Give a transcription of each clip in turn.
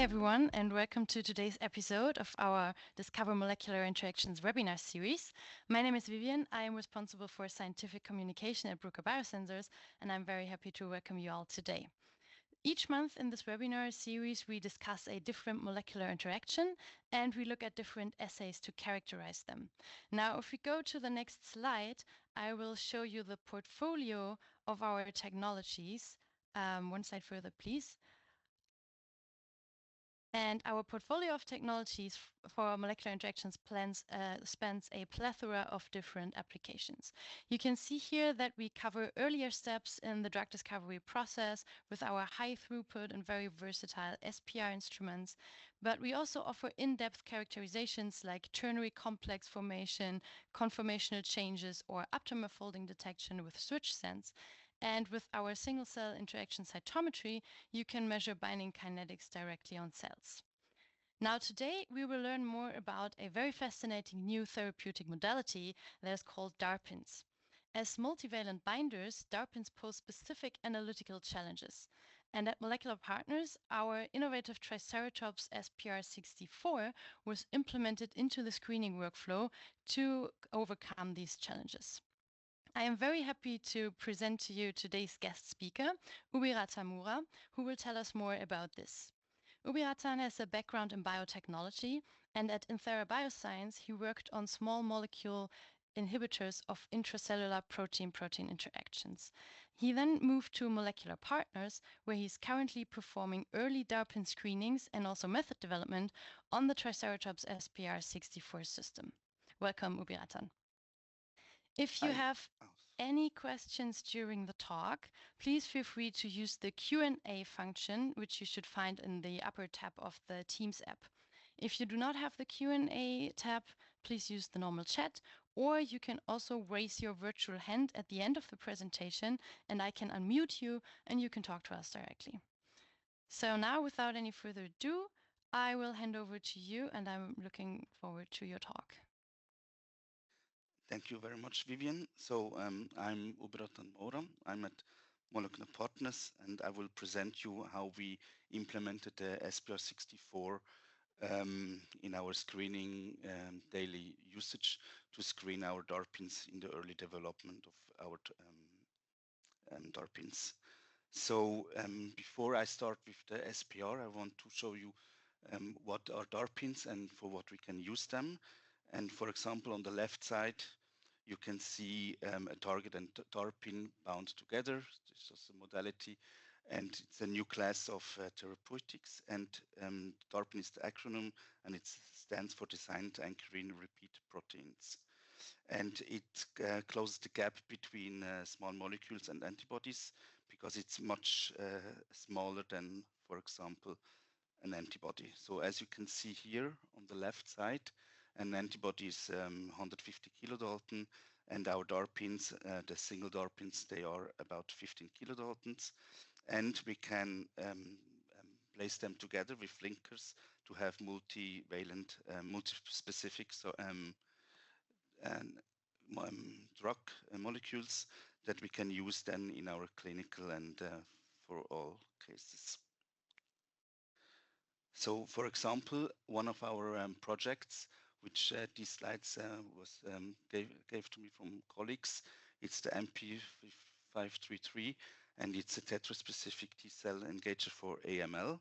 everyone, and welcome to today's episode of our Discover Molecular Interactions webinar series. My name is Vivian. I am responsible for scientific communication at Bruker Biosensors, and I'm very happy to welcome you all today. Each month in this webinar series, we discuss a different molecular interaction and we look at different assays to characterize them. Now, if we go to the next slide, I will show you the portfolio of our technologies. One slide further, please. And our portfolio of technologies for molecular interactions spans a plethora of different applications. You can see here that we cover earlier steps in the drug discovery process with our high throughput and very versatile SPR instruments, but we also offer in-depth characterizations like ternary complex formation, conformational changes, or aptamer folding detection with switch sense. And with our single-cell interaction cytometry, you can measure binding kinetics directly on cells. Now, today, we will learn more about a very fascinating new therapeutic modality that is called DARPins. As multivalent binders, DARPins pose specific analytical challenges. And at Molecular Partners, our innovative Triceratops SPR 64 was implemented into the screening workflow to overcome these challenges. I am very happy to present to you today's guest speaker, Ubiratan Moura, who will tell us more about this. Ubiratan has a background in biotechnology, and at Inthera Bioscience, he worked on small molecule inhibitors of intracellular protein-protein interactions. He then moved to Molecular Partners, where he's currently performing early DARPin screenings and also method development on the Triceratops SPR 64 system. Welcome, Ubiratan. If you have any questions during the talk, please feel free to use the Q&A function, which you should find in the upper tab of the Teams app. If you do not have the Q&A tab, please use the normal chat, or you can also raise your virtual hand at the end of the presentation, and I can unmute you, and you can talk to us directly. So now, without any further ado, I will hand over to you, and I'm looking forward to your talk. Thank you very much, Vivian. So I'm Ubiratan Moura. I'm at Molecular Partners, and I will present you how we implemented the SPR64 in our screening daily usage to screen our DARPins in the early development of our DARPins. So before I start with the SPR, I want to show you what are DARPins and for what we can use them. And for example, on the left side, you can see a target and DARPin bound together. This is a modality, and it's a new class of therapeutics. And DARPin is the acronym, and it stands for Designed Ankyrin Repeat Proteins. And it closes the gap between small molecules and antibodies because it's much smaller than, for example, an antibody. So as you can see here on the left side, an antibody is 150 kilodalton, and our DARPins, the single DARPins, they are about 15 kilodaltons. And we can place them together with linkers to have multivalent, multispecific drug molecules that we can use then in our clinical and for all cases. So, for example, one of our projects, which these slides gave to me from colleagues, it's the MP533, and it's a tetraspecific T-cell engager for AML.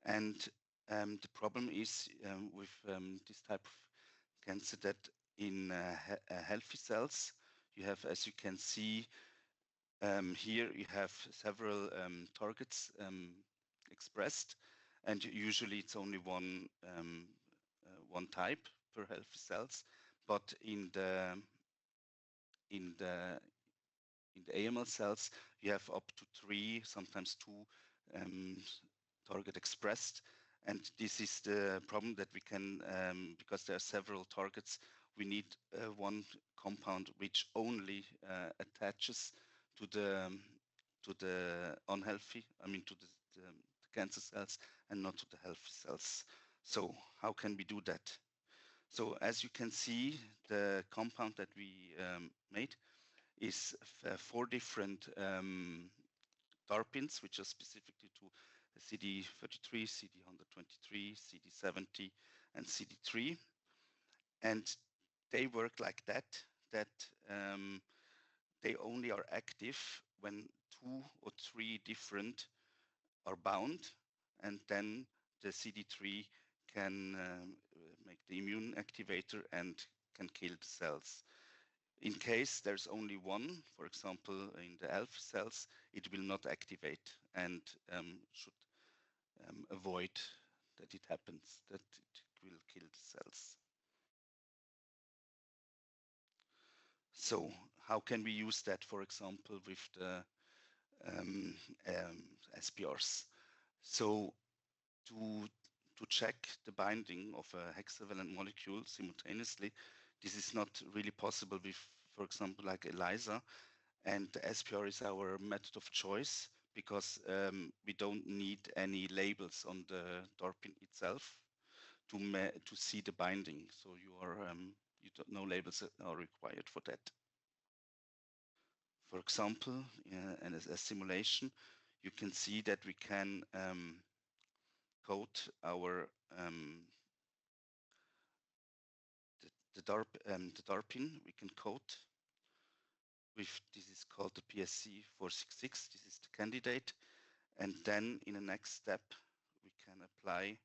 And the problem is with this type of cancer that in healthy cells, you have, as you can see here, you have several targets expressed, and usually it's only one type per healthy cells, but in the AML cells, you have up to 3, sometimes 2 target expressed, and this is the problem that we can, because there are several targets, we need one compound which only attaches to the unhealthy, to the cancer cells and not to the healthy cells. So how can we do that? So as you can see, the compound that we made is 4 different DARPins, which are specifically to CD33, CD123, CD70, and CD3. And they work like that, that they only are active when 2 or 3 different are bound, and then the CD3 can make the immune activator and can kill the cells. In case there's only one, for example, in the alpha cells, it will not activate and should avoid that it happens, that it will kill the cells. So how can we use that, for example, with the SPRs? So to check the binding of a hexavalent molecule simultaneously, this is not really possible with, for example, like ELISA. And the SPR is our method of choice because we don't need any labels on the DARPin itself to see the binding. So no labels are required for that. For example, in a simulation, you can see that we can code our the DARPin. We can code with, this is called the PSC 466. This is the candidate. And then in the next step, we can apply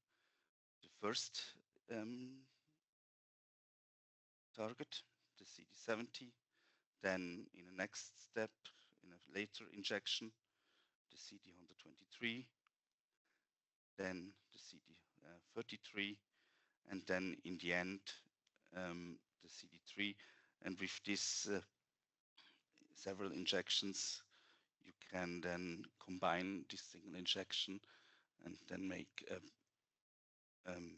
the first target, the CD70. Then in the next step, in a later injection, the CD123, then the CD33, and then in the end, the CD3. And with this several injections, you can then combine this single injection and then make an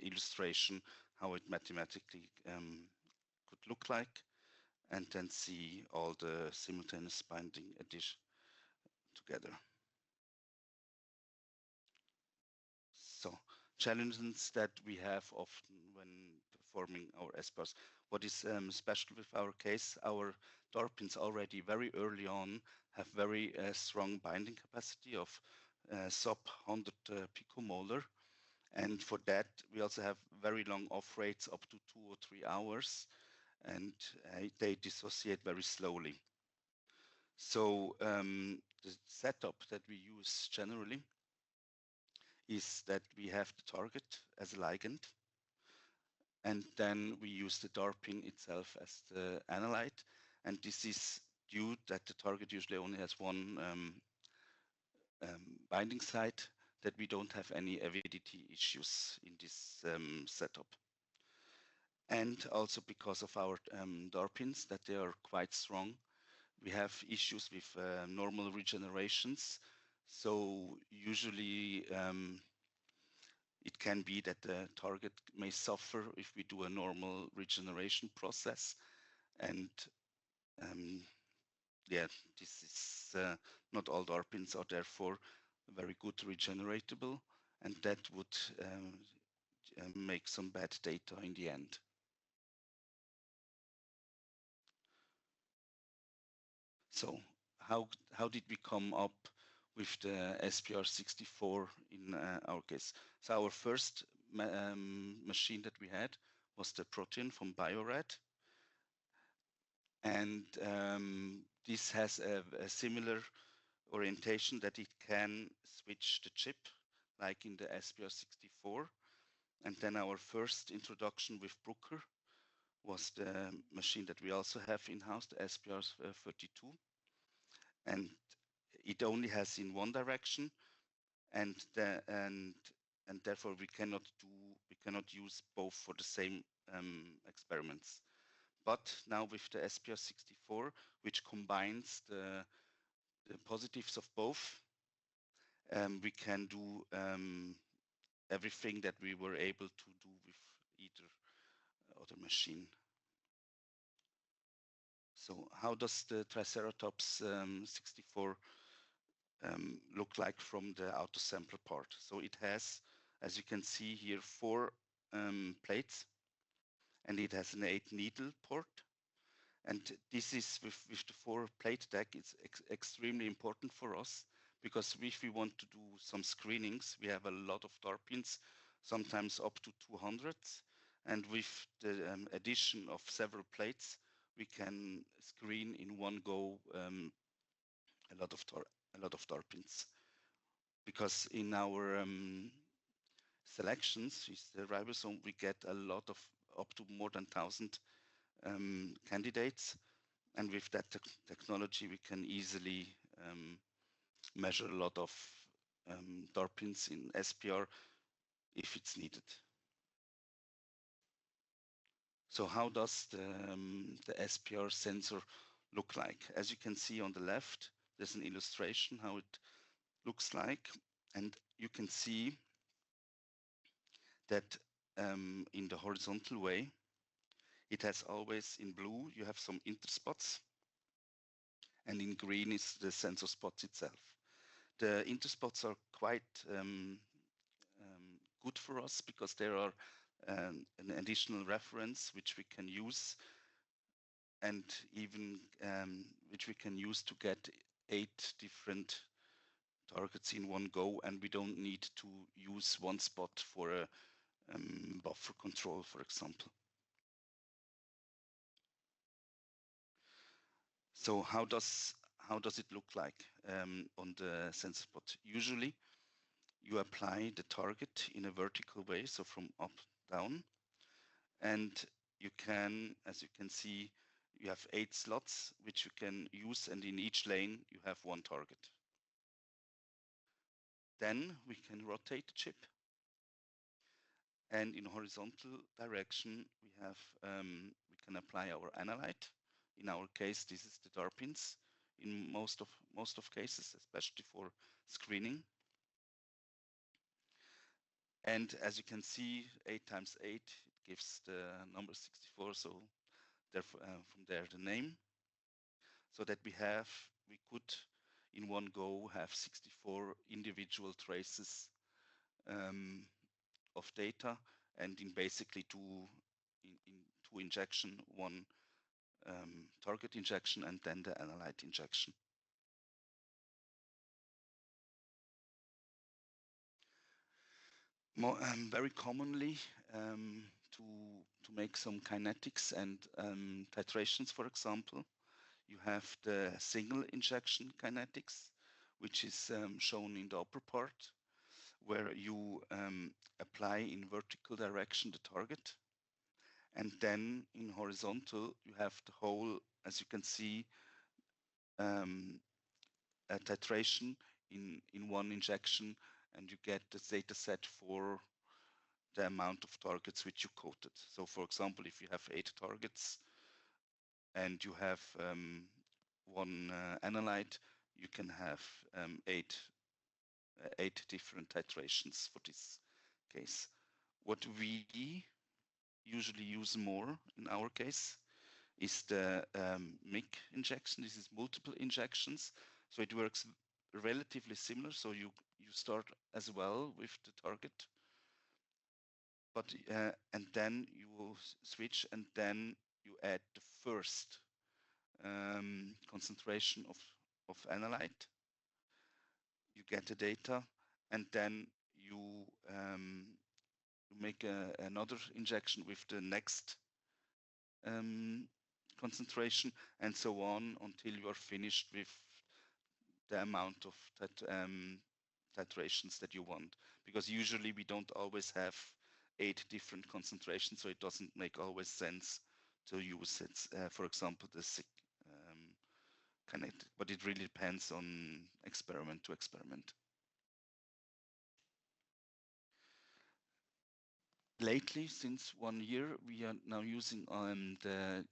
illustration how it mathematically could look like, and then see all the simultaneous binding addition together. So challenges that we have often when performing our SPRs. What is special with our case, our DARPins already very early on have very strong binding capacity of sub 100 picomolar. And for that, we also have very long off rates up to 2 or 3 hours, and they dissociate very slowly. So the setup that we use generally is that we have the target as a ligand, and then we use the DARPin itself as the analyte. And this is due that the target usually only has one binding site, that we don't have any avidity issues in this setup. And also because of our DARPins, that they are quite strong, we have issues with normal regenerations. So usually it can be that the target may suffer if we do a normal regeneration process. And yeah, this is not all DARPins are therefore very good regeneratable, and that would make some bad data in the end. So how did we come up with the SPR64 in our case? So our first machine that we had was the protein from Bio-Rad. And this has a similar orientation that it can switch the chip, like in the SPR64. And then our first introduction with Bruker was the machine that we also have in-house, the SPR32. And it only has in one direction, and therefore we cannot use both for the same experiments. But now with the SPR64, which combines the positives of both, we can do everything that we were able to do with either other machine. So how does the Triceratops 64 look like from the autosampler part? So it has, as you can see here, 4 plates, and it has an 8 needle port. And this is with the 4 plate deck, it's extremely important for us because if we want to do some screenings, we have a lot of DARPins, sometimes up to 200. And with the addition of several plates, we can screen in one go a lot of DARPins. Because in our selections with the ribosome, we get a lot of up to more than 1,000 candidates. And with that technology, we can easily measure a lot of DARPins in SPR if it's needed. So how does the SPR sensor look like? As you can see on the left, there's an illustration how it looks like. And you can see that in the horizontal way, it has always in blue, you have some interspots, and in green is the sensor spots itself. The interspots are quite good for us because there are an additional reference which we can use, and even which we can use to get 8 different targets in one go, and we don't need to use one spot for a buffer control, for example. So how does it look like on the sensor spot? Usually, you apply the target in a vertical way, so from up down, and you can, as you can see, you have 8 slots which you can use, and in each lane you have one target. Then we can rotate the chip, and in horizontal direction we have we can apply our analyte. In our case, this is the DARPins in most of cases, especially for screening. And as you can see, 8 times 8 gives the number 64, so therefore from there the name. So that we could in one go have 64 individual traces of data, and in basically two injection, one target injection and then the analyte injection. Very commonly, to make some kinetics and titrations, for example, you have the single injection kinetics, which is shown in the upper part, where you apply in vertical direction the target, and then in horizontal you have the whole, as you can see, a titration in one injection, and you get the data set for the amount of targets which you coated. So for example, if you have 8 targets and you have one analyte, you can have 8 different titrations for this case. What we usually use more in our case is the MIC injection. This is multiple injections, so it works relatively similar. So you start as well with the target, but and then you will switch, and then you add the first concentration of analyte. You get the data, and then you make another injection with the next concentration, and so on until you are finished with the amount of titrations that you want. Because usually we don't always have 8 different concentrations, so it doesn't make always sense to use it, for example, the kinetic, but it really depends on experiment to experiment. Lately, since 1 year, we are now using the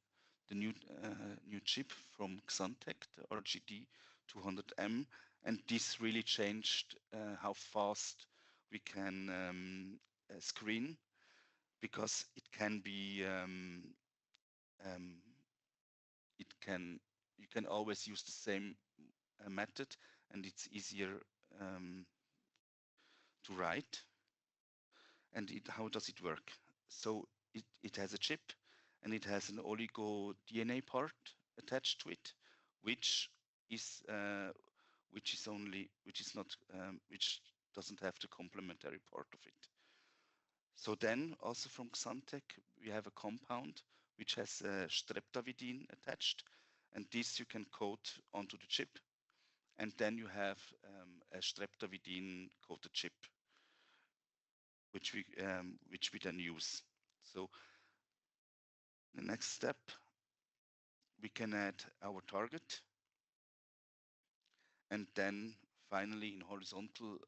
new chip from Xantech, the RGD 200M, and this really changed how fast we can screen, because it can be you can always use the same method, and it's easier to write. And how does it work? So it has a chip, and it has an oligo DNA part attached to it, which is which doesn't have the complementary part of it. So then also from Xantec, we have a compound which has streptavidin attached, and this you can coat onto the chip, and then you have a streptavidin coated chip, which we then use. So the next step, we can add our target, and then finally in horizontal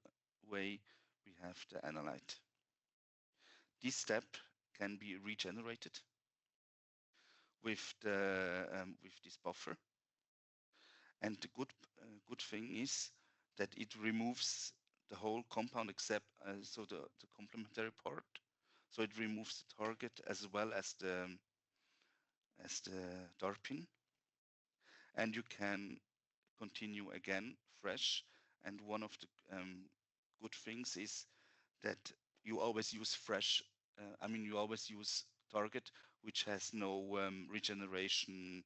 way we have the analyte. This step can be regenerated with this buffer, and the good thing is that it removes the whole compound except so the complementary part. So it removes the target as well as the DARPin, and you can continue again fresh. And one of the good things is that you always use fresh. You always use target which has no regeneration.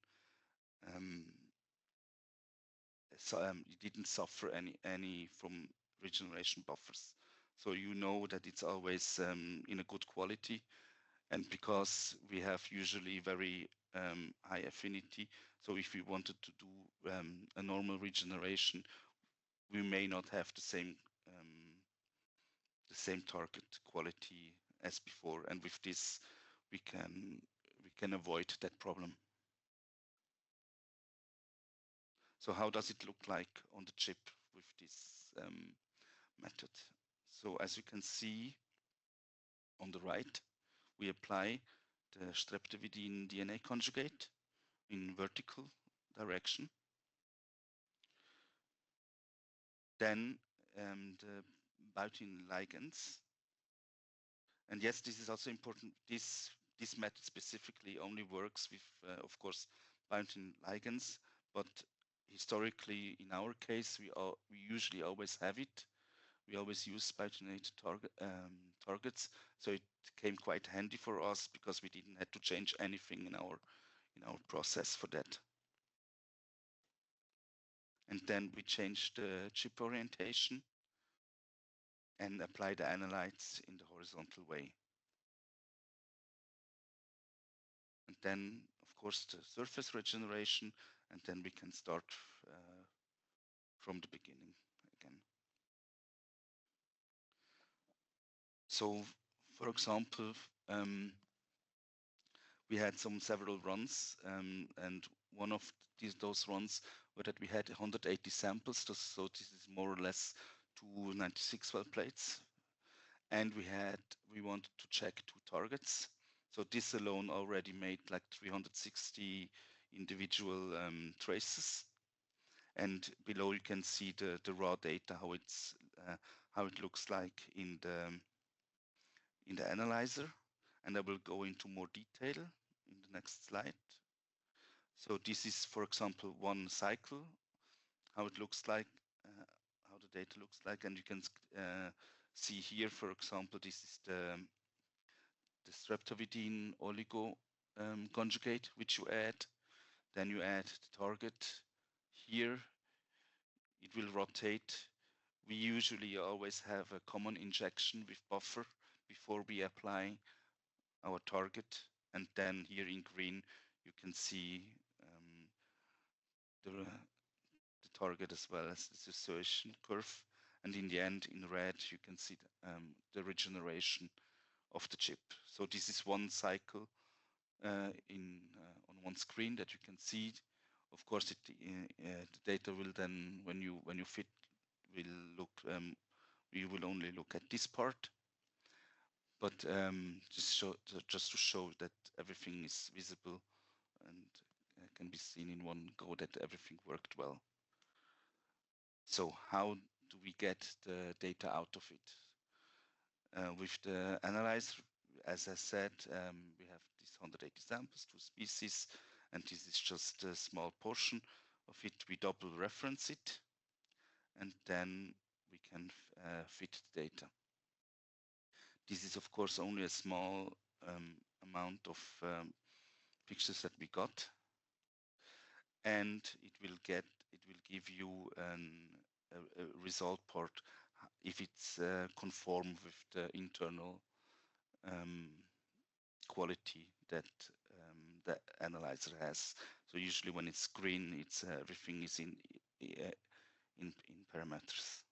You didn't suffer any from regeneration buffers, so you know that it's always in a good quality. And because we have usually very high affinity, so if we wanted to do a normal regeneration, we may not have the same target quality as before. And with this, we can avoid that problem. So how does it look like on the chip with this method? So as you can see on the right, we apply the streptavidin DNA conjugate in vertical direction. Then the biotin ligands. And yes, this is also important. This method specifically only works with, of course, biotin ligands, but historically, in our case, we usually always have it. We always use biotinate targets, so it came quite handy for us because we didn't have to change anything in our process for that. And then we changed the chip orientation and apply the analytes in the horizontal way. And then, of course, the surface regeneration, and then we can start from the beginning again. So, for example, we had several runs, and one of those runs were that we had 180 samples, so this is more or less 296 well plates, and we wanted to check 2 targets. So this alone already made like 360 individual traces, and below you can see the raw data, how it looks like in the analyzer. And I will go into more detail in the next slide. So this is, for example, one cycle, how it looks like, how the data looks like, and you can see here, for example, this is the streptavidin oligo conjugate, which you add. Then you add the target here. It will rotate. We usually always have a common injection with buffer before we apply our target. And then here in green, you can see the target as well as the dissociation curve. And in the end, in red, you can see the regeneration of the chip. So this is one cycle on one screen that you can see. Of course, the data will then, when you fit, will look. You will only look at this part. But just to show that everything is visible and can be seen in one go, that everything worked well. So how do we get the data out of it? With the analyzer, as I said, we have these 180 samples, 2 species, and this is just a small portion of it. We double reference it, and then we can fit the data. This is, of course, only a small amount of pictures that we got, and it will give you result part, if it's conform with the internal quality that the analyzer has. So usually when it's green, it's everything is in parameters.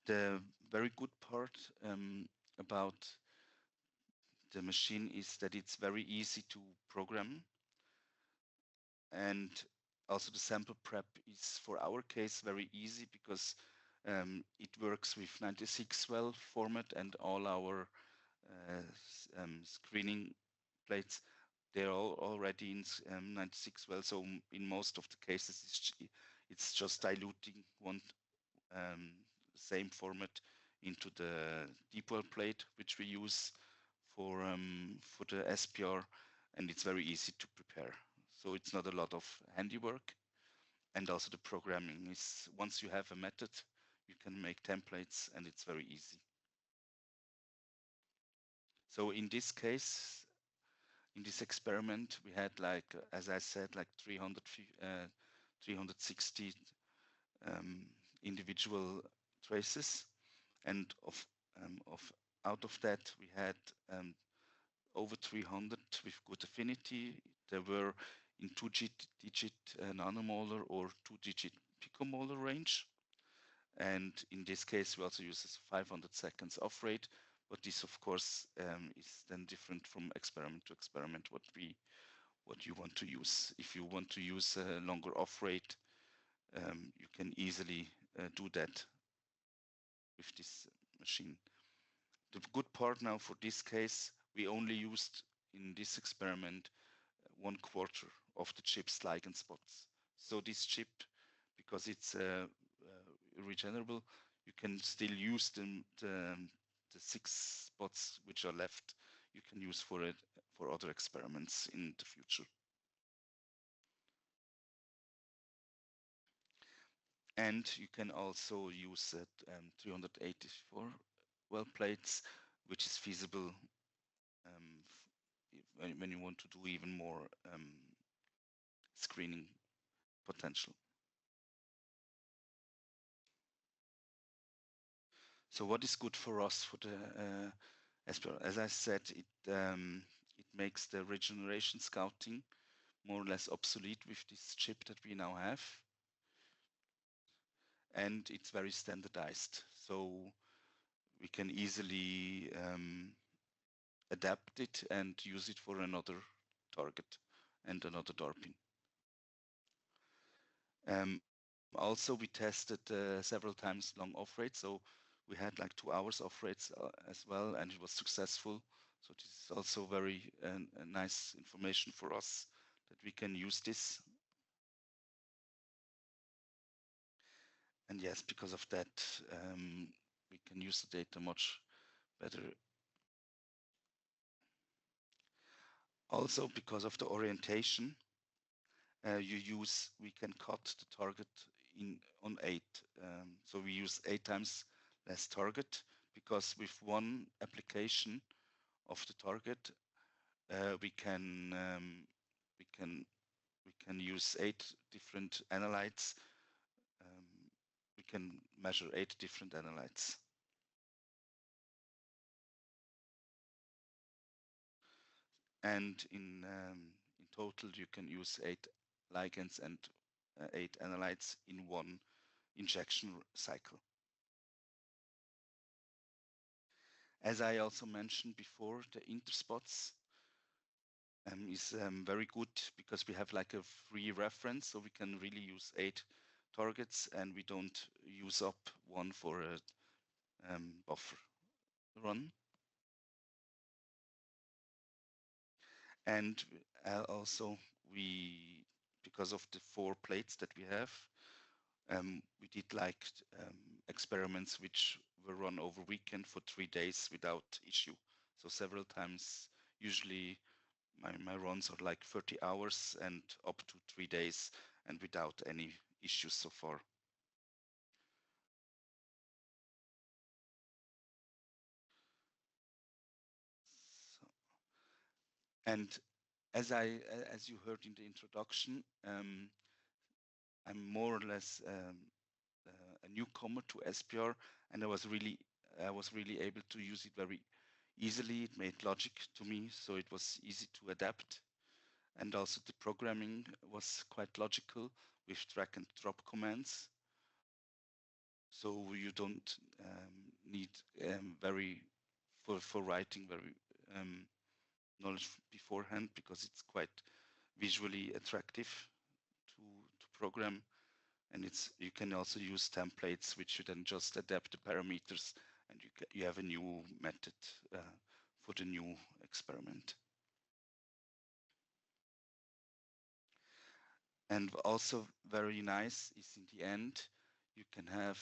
The very good part about the machine is that it's very easy to program, and also the sample prep is for our case very easy because it works with 96-well format, and all our screening plates, they're all already in 96-well. So in most of the cases, it's just diluting one same format into the deep well plate, which we use for the SPR, and it's very easy to prepare. So it's not a lot of handiwork, and also the programming is, once you have a method, you can make templates, and it's very easy. So in this case, in this experiment, we had, like, as I said, like 360 individual traces, and out of that we had over 300 with good affinity. There were in 2-digit nanomolar or 2-digit picomolar range, and in this case we also use 500 seconds off rate. But this, of course, is then different from experiment to experiment, what you want to use. If you want to use a longer off rate, you can easily do that with this machine. The good part now for this case, we only used in this experiment 1/4 of the chip's ligand spots. So this chip, because it's regenerable, you can still use the 6 spots which are left. You can use for it for other experiments in the future. And you can also use 384 well plates, which is feasible when you want to do even more screening potential. So what is good for us for the SPR? As I said, it makes the regeneration scouting more or less obsolete with this chip that we now have, and it's very standardized. So we can easily adapt it and use it for another target and another DARPin. Also, we tested several times long off rate. So we had like 2 hours off rates as well, and it was successful. So this is also very nice information for us that we can use this. And yes, because of that, we can use the data much better. Also, because of the orientation, we can cut the target on 8. So we use 8 times less target, because with one application of the target, we can use 8 different analytes. We can measure 8 different analytes. And in total, you can use 8 ligands and 8 analytes in one injection cycle. As I also mentioned before, the interspots is very good because we have like a free reference, so we can really use 8 targets, and we don't use up one for a buffer run. And also, because of the 4 plates that we have, we did like experiments which were run over weekend for 3 days without issue. So several times, usually my runs are like 30 hours and up to 3 days, and without any issues so far. So, and as you heard in the introduction, I'm more or less a newcomer to SPR, and I was really able to use it very easily. It made logic to me, so it was easy to adapt, and also the programming was quite logical with drag and drop commands. So you don't need very for writing very knowledge beforehand, because it's quite visually attractive to program, and you can also use templates which you then just adapt the parameters, and you have a new method for the new experiment. And also very nice is in the end you can have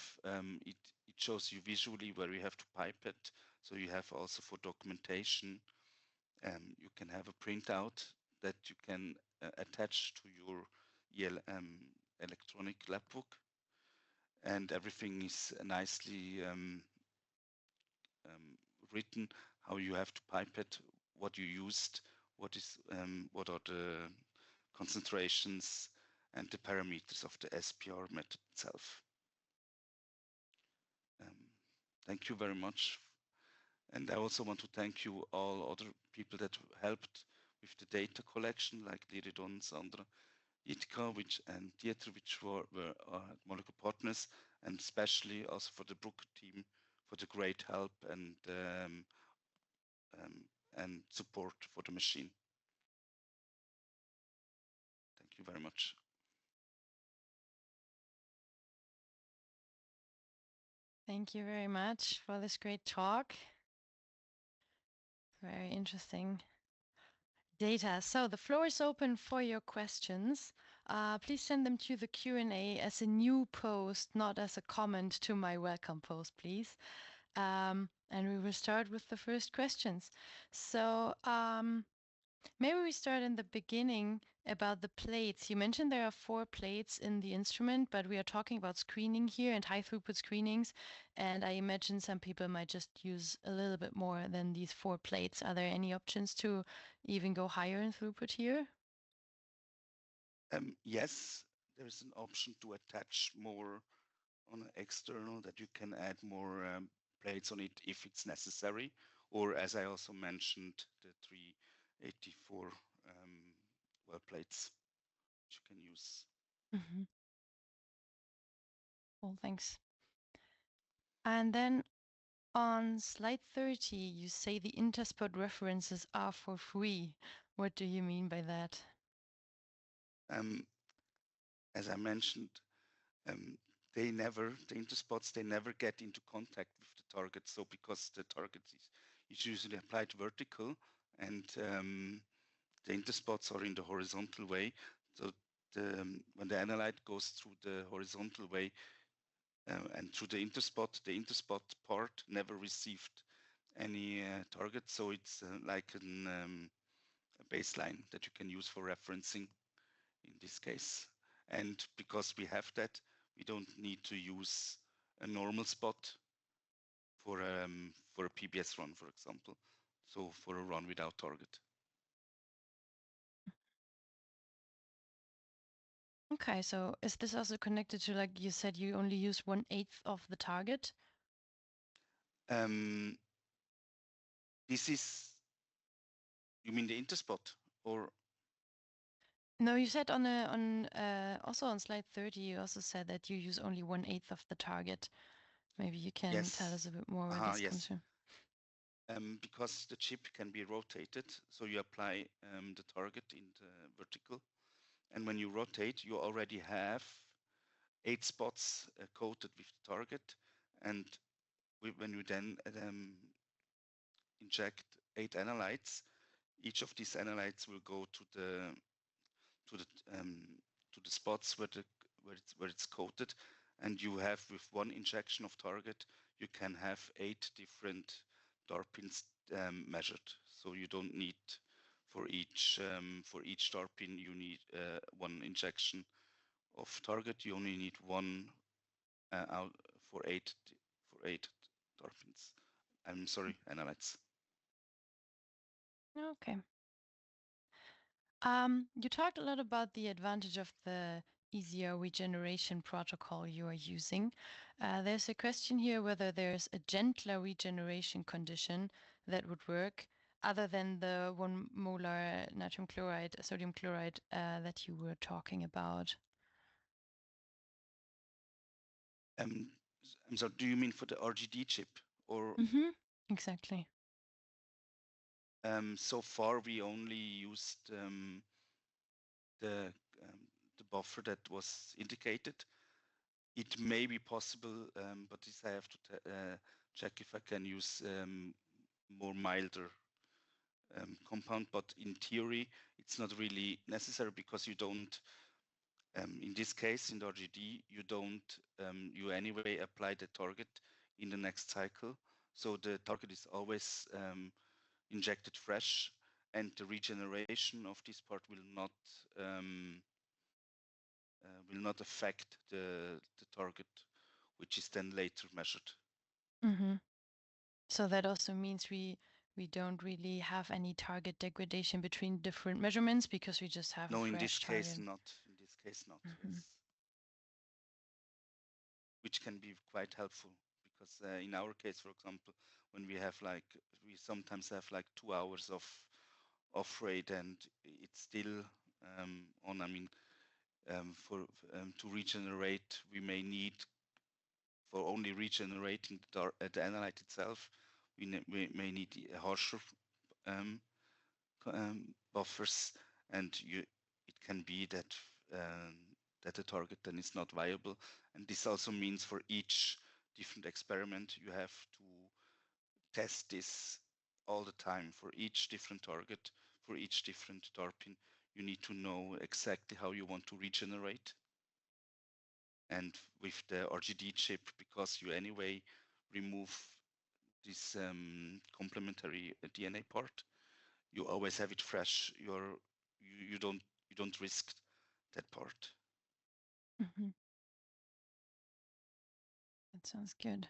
it shows you visually where you have to pipette, so you have also for documentation you can have a printout that you can attach to your electronic lab book, and everything is nicely written, how you have to pipette, what you used, what are the concentrations and the parameters of the SPR method itself. Thank you very much. And I also want to thank you all other people that helped with the data collection, like Liridon, Sandra, Itka, and Dieter, which were molecular partners, and especially also for the Brook team for the great help and support for the machine. Thank you very much. Thank you very much for this great talk. Very interesting data. So the floor is open for your questions. Please send them to the Q&A as a new post, not as a comment to my welcome post, please. And we will start with the first questions. So maybe we start in the beginning about the plates. You mentioned there are 4 plates in the instrument, but we are talking about screening here and high throughput screenings. And I imagine some people might just use a little bit more than these 4 plates. Are there any options to even go higher in throughput here? Yes, there is an option to attach more on an external, that you can add more plates on it if it's necessary, or as I also mentioned, the 384 well plates which you can use. Mm-hmm. Well, thanks. And then on slide 30, you say the interspot references are for free. What do you mean by that? As I mentioned, the interspots, they never get into contact with the target. So because the target is usually applied vertical, and the interspots are in the horizontal way. So when the analyte goes through the horizontal way and through the interspot part never received any target. So it's like a baseline that you can use for referencing in this case. And because we have that, we don't need to use a normal spot for a PBS run, for example. So for a run without target. Okay, so is this also connected to, like you said, you only use 1/8 of the target? This is, you mean the interspot, or? No, you said on also on slide 30, you also said that you use only 1/8 of the target. Maybe you can tell us a bit more where this comes from. Because the chip can be rotated, so you apply the target in the vertical, and when you rotate, you already have 8 spots coated with the target, and when you then inject 8 analytes, each of these analytes will go to the spots where it's coated, and you have, with one injection of target, you can have 8 different DARPins measured. So you don't need for each DARPin you need one injection of target. You only need one out for 8 DARPins. I'm sorry, analytes. Okay. You talked a lot about the advantage of the easier regeneration protocol you are using. There's a question here whether there's a gentler regeneration condition that would work other than the 1 molar natrium chloride, sodium chloride that you were talking about. So do you mean for the RGD chip or? Exactly. So far we only used the buffer that was indicated. It may be possible, but this I have to check if I can use more milder compound. But in theory, it's not really necessary because you don't. In this case, in the RGD, you don't. You anyway apply the target in the next cycle, so the target is always injected fresh, and the regeneration of this part will not affect the target, which is then later measured. So that also means we don't really have any target degradation between different measurements because we just have a fresh in this target. case not. In this case not. Yes. Which can be quite helpful because in our case, for example, when we have we sometimes have 2 hours of off rate and it's still on. I mean, to regenerate, we may need for only regenerating the analyte itself. We may need harsher buffers, and it can be that that the target then is not viable. And this also means for each different experiment, you have to test this all the time for each different target, for each different DARPin. You need to know exactly how you want to regenerate. And with the RGD chip, because you anyway remove this complementary DNA part, you always have it fresh. You don't risk that part. That sounds good.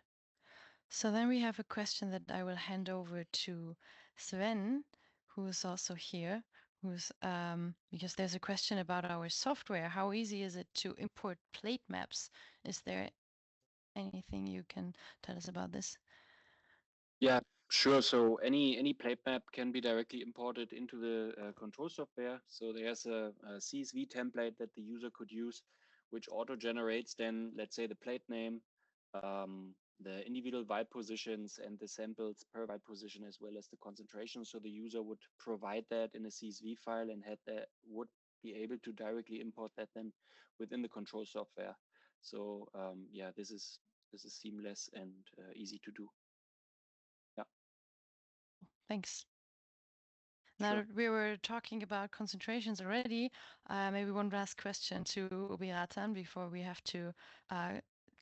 So then we have a question that I will hand over to Sven, who is also here, because there's a question about our software. How easy is it to import plate maps? Is there anything you can tell us about this? Yeah, sure. So any plate map can be directly imported into the control software. So there's a CSV template that the user could use, which auto generates then, let's say, the plate name, the individual vibe positions, and the samples per vibe position, as well as the concentration. So the user would provide that in a CSV file and would be able to directly import that then within the control software. So yeah, this is seamless and easy to do. Thanks. Now that we were talking about concentrations already, maybe one last question to Ubiratan before we have to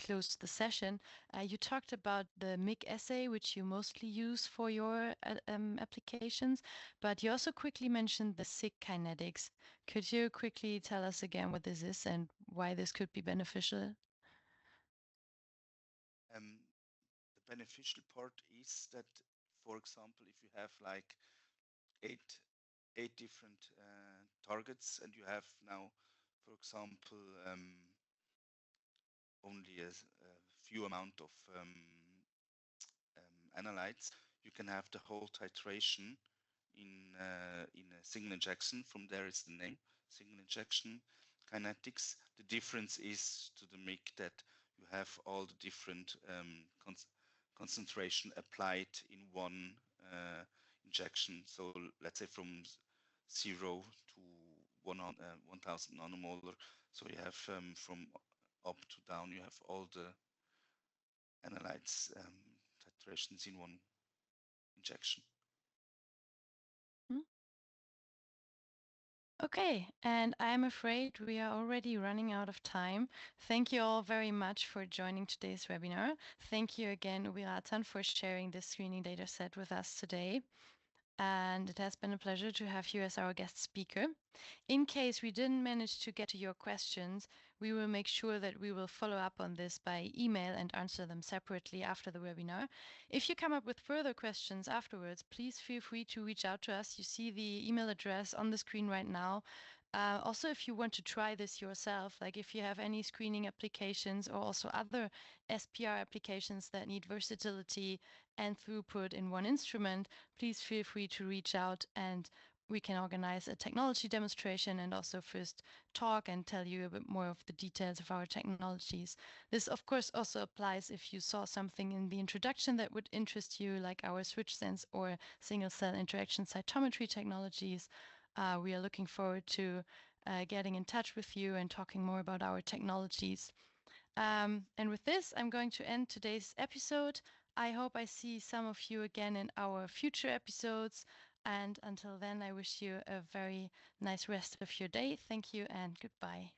close the session. You talked about the MIG assay, which you mostly use for your applications, but you also quickly mentioned the SIG kinetics. Could you quickly tell us again what this is and why this could be beneficial? The beneficial part is that, for example, if you have eight different targets and you have now, for example, only a few amount of analytes, you can have the whole titration in a single injection. From there is the name, single injection kinetics. The difference is to the MIG that you have all the different concentration applied in one injection. So let's say from 0 to 1000 nanomolar. So you have from up to down, you have all the analytes titrations in one injection. Okay, and I'm afraid we are already running out of time. Thank you all very much for joining today's webinar. Thank you again, Ubiratan, for sharing this screening data set with us today. And it has been a pleasure to have you as our guest speaker. In case we didn't manage to get to your questions, we will make sure that we will follow up on this by email and answer them separately after the webinar. If you come up with further questions afterwards, please feel free to reach out to us. You see the email address on the screen right now. Also, if you want to try this yourself, like if you have any screening applications or also other SPR applications that need versatility and throughput in one instrument, please feel free to reach out and we can organize a technology demonstration and also first talk and tell you a bit more of the details of our technologies. This, of course, also applies if you saw something in the introduction that would interest you, like our switch sense or single cell interaction cytometry technologies. We are looking forward to getting in touch with you and talking more about our technologies. And with this, I'm going to end today's episode. I hope I see some of you again in our future episodes. And until then, I wish you a very nice rest of your day. Thank you and goodbye.